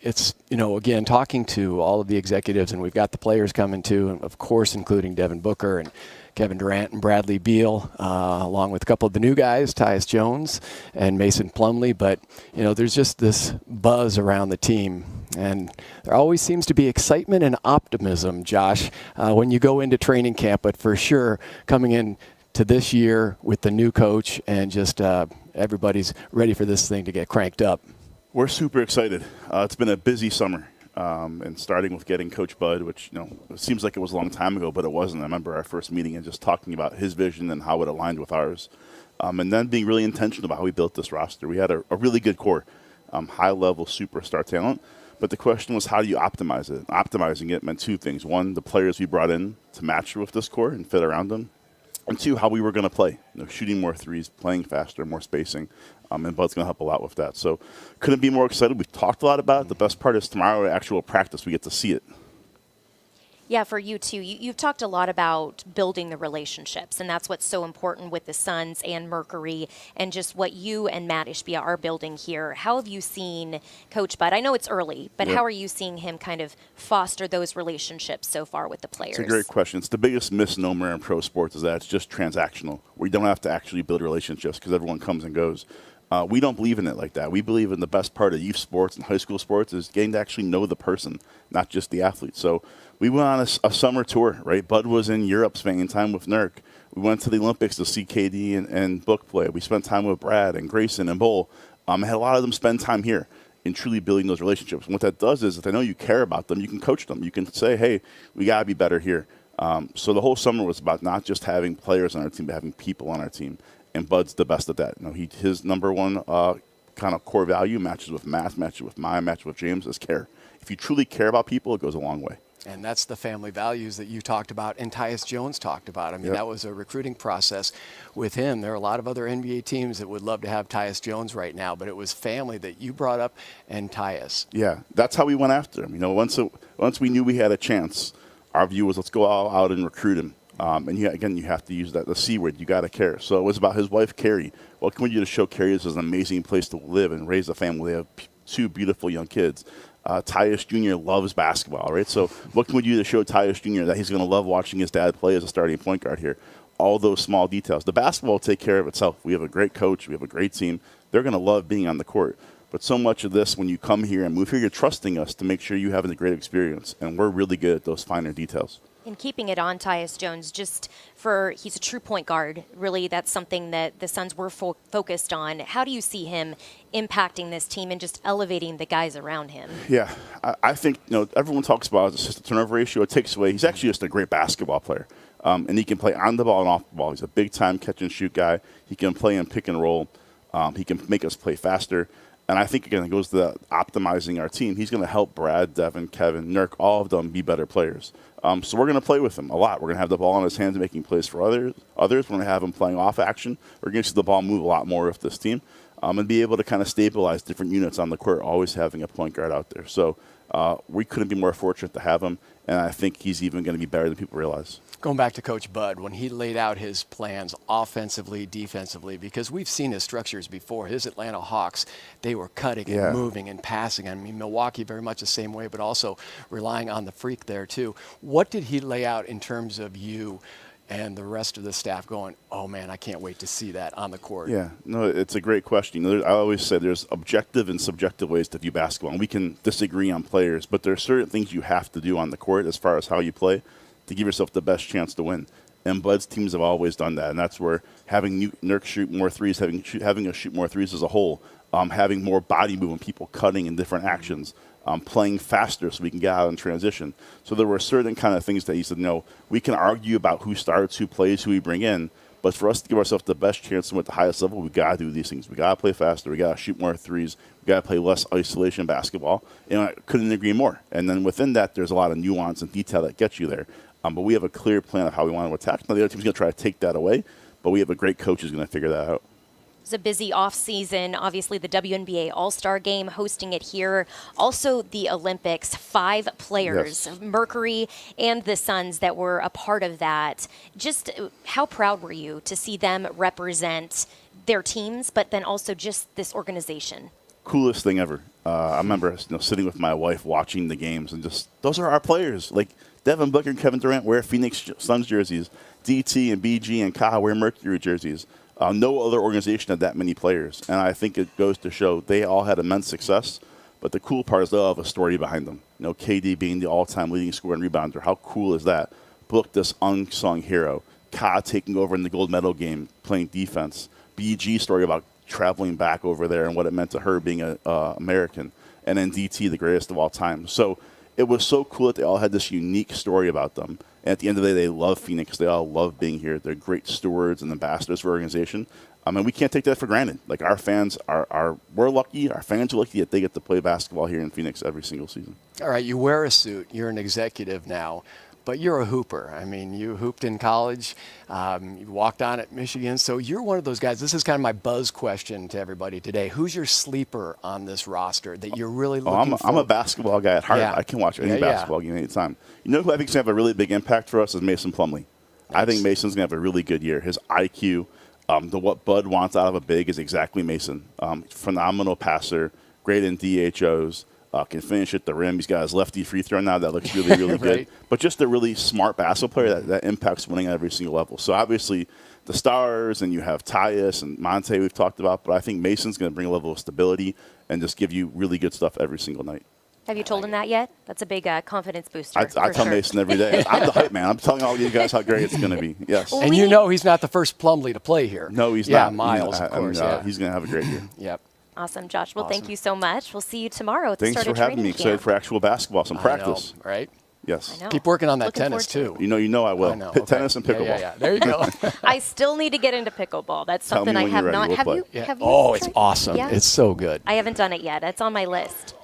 it's, again, talking to all of the executives, and we've got the players coming too, and of course, including Devin Booker and Kevin Durant and Bradley Beal, along with a couple of the new guys, Tyus Jones and Mason Plumlee. But, there's just this buzz around the team. And there always seems to be excitement and optimism, Josh, when you go into training camp. But for sure, coming in to this year with the new coach and just everybody's ready for this thing to get cranked up. We're super excited. It's been a busy summer. And starting with getting Coach Bud, which, it seems like it was a long time ago, but it wasn't. I remember our first meeting and just talking about his vision and how it aligned with ours. And then being really intentional about how we built this roster. We had a really good core, high-level superstar talent. But the question was, how do you optimize it? Optimizing it meant two things. One, the players we brought in to match with this core and fit around them. And two, how we were going to play, shooting more threes, playing faster, more spacing, and Bud's going to help a lot with that. So couldn't be more excited. We've talked a lot about it. The best part is tomorrow, actual practice, we get to see it. Yeah, for you too. You've talked a lot about building the relationships, and that's what's so important with the Suns and Mercury and just what you and Matt Ishbia are building here. How have you seen Coach Bud? I know it's early, but how are you seeing him kind of foster those relationships so far with the players? It's a great question. It's the biggest misnomer in pro sports is that it's just transactional. We don't have to actually build relationships because everyone comes and goes. We don't believe in it like that. We believe in the best part of youth sports and high school sports is getting to actually know the person, not just the athlete. So we went on a summer tour, right? Bud was in Europe spending time with Nurk. We went to the Olympics to see KD and Book play. We spent time with Brad and Grayson and Bull. Had a lot of them spend time here in truly building those relationships. And what that does is if they know you care about them, you can coach them. You can say, hey, we got to be better here. So the whole summer was about not just having players on our team, but having people on our team. And Bud's the best at that. His number one kind of core value matches with Matt, matches with mine, matches with James is care. If you truly care about people, it goes a long way. And that's the family values that you talked about and Tyus Jones talked about. I mean, that was a recruiting process with him. There are a lot of other NBA teams that would love to have Tyus Jones right now, but it was family that you brought up and Tyus. Yeah, that's how we went after him. Once we knew we had a chance, our view was let's go all out and recruit him. And you have to use the C word. You got to care. So it was about his wife, Carrie. What can we do to show Carrie this is an amazing place to live and raise a family? They have two beautiful young kids. Tyus Jr. loves basketball, right? So what can we do to show Tyus Jr. that he's going to love watching his dad play as a starting point guard here? All those small details. The basketball will take care of itself. We have a great coach. We have a great team. They're going to love being on the court. But so much of this, when you come here and move here, you're trusting us to make sure you're having a great experience. And we're really good at those finer details. And keeping it on Tyus Jones, he's a true point guard. Really, that's something that the Suns were focused on. How do you see him impacting this team and just elevating the guys around him? Yeah, I think everyone talks about assist to turnover ratio. It takes away. He's actually just a great basketball player, and he can play on the ball and off the ball. He's a big time catch and shoot guy. He can play in pick and roll. He can make us play faster. And I think, again, it goes to optimizing our team. He's going to help Brad, Devin, Kevin, Nurk, all of them be better players. So we're going to play with him a lot. We're going to have the ball in his hands making plays for others. We're going to have him playing off action. We're going to see the ball move a lot more with this team and be able to kind of stabilize different units on the court, always having a point guard out there. So we couldn't be more fortunate to have him, and I think he's even going to be better than people realize. Going back to Coach Bud, when he laid out his plans offensively, defensively, because we've seen his structures before. His Atlanta Hawks, they were cutting and moving and passing. I mean, Milwaukee very much the same way, but also relying on the freak there too. What did he lay out in terms of you and the rest of the staff going, oh, man, I can't wait to see that on the court? Yeah, no, it's a great question. I always say there's objective and subjective ways to view basketball, and we can disagree on players, but there are certain things you have to do on the court as far as how you play to give yourself the best chance to win. And Bud's teams have always done that, and that's where having Nurk shoot more threes, having us shoot more threes as a whole, having more body movement, people cutting in different actions, playing faster so we can get out in transition. So there were certain kind of things that he said, no, we can argue about who starts, who plays, who we bring in, but for us to give ourselves the best chance to win at the highest level, we got to do these things. We got to play faster. We got to shoot more threes. We got to play less isolation basketball. And I couldn't agree more. And then within that, there's a lot of nuance and detail that gets you there. But we have a clear plan of how we want to attack. Now, the other team's going to try to take that away, but we have a great coach who's going to figure that out. It's a busy off-season. Obviously, the WNBA All-Star Game, hosting it here. Also, the Olympics, 5 players, Mercury and the Suns, that were a part of that. Just how proud were you to see them represent their teams, but then also just this organization? Coolest thing ever. I remember sitting with my wife watching the games and just, those are our players. Like Devin Booker and Kevin Durant wear Phoenix Suns jerseys. DT and BG and Kyle wear Mercury jerseys. No other organization had that many players. And I think it goes to show they all had immense success. But the cool part is they all have a story behind them. KD being the all-time leading scorer and rebounder. How cool is that? Book this unsung hero. Ka taking over in the gold medal game, playing defense. BG story about traveling back over there and what it meant to her being an American. And then DT, the greatest of all time. So it was so cool that they all had this unique story about them. And at the end of the day, they love Phoenix. They all love being here. They're great stewards and ambassadors for our organization. I mean, we can't take that for granted. Like, our fans we're lucky. Our fans are lucky that they get to play basketball here in Phoenix every single season. All right, you wear a suit. You're an executive now, but you're a hooper. I mean, you hooped in college. You walked on at Michigan. So you're one of those guys. This is kind of my buzz question to everybody today. Who's your sleeper on this roster that you're really looking for? I'm a basketball guy at heart. Yeah. I can watch any basketball game anytime. You know who I think is going to have a really big impact for us is Mason Plumlee. Nice. I think Mason's going to have a really good year. His IQ, what Bud wants out of a big is exactly Mason. Phenomenal passer, great in DHOs, can finish at the rim. He's got his lefty free throw now. That looks really, really right. good. But just a really smart basketball player that impacts winning at every single level. So obviously the stars, and you have Tyus and Monte we've talked about, but I think Mason's going to bring a level of stability and just give you really good stuff every single night. Have you told him that yet? That's a big confidence booster. I tell Mason every day. I'm the hype man. I'm telling all you guys how great it's going to be. Yes. And you know he's not the first Plumlee to play here. No, he's not. not. Miles, of course. He's going to have a great year. Yep. Awesome, Josh. Well, Awesome. thank you so much. We'll see you tomorrow at the Thanks start for of having me. training Excited camp. for actual basketball, some practice. I know, right? Yes. I know. Keep working on that Looking tennis, forward too. You know I will. I know. Tennis and pickleball. Yeah. There you go. I still need to get into pickleball. That's Tell something me I when have you're ready. not. We'll Have play. you? Yeah. Have you? Oh, it's tried? awesome. Yeah. It's so good. I haven't done it yet. It's on my list.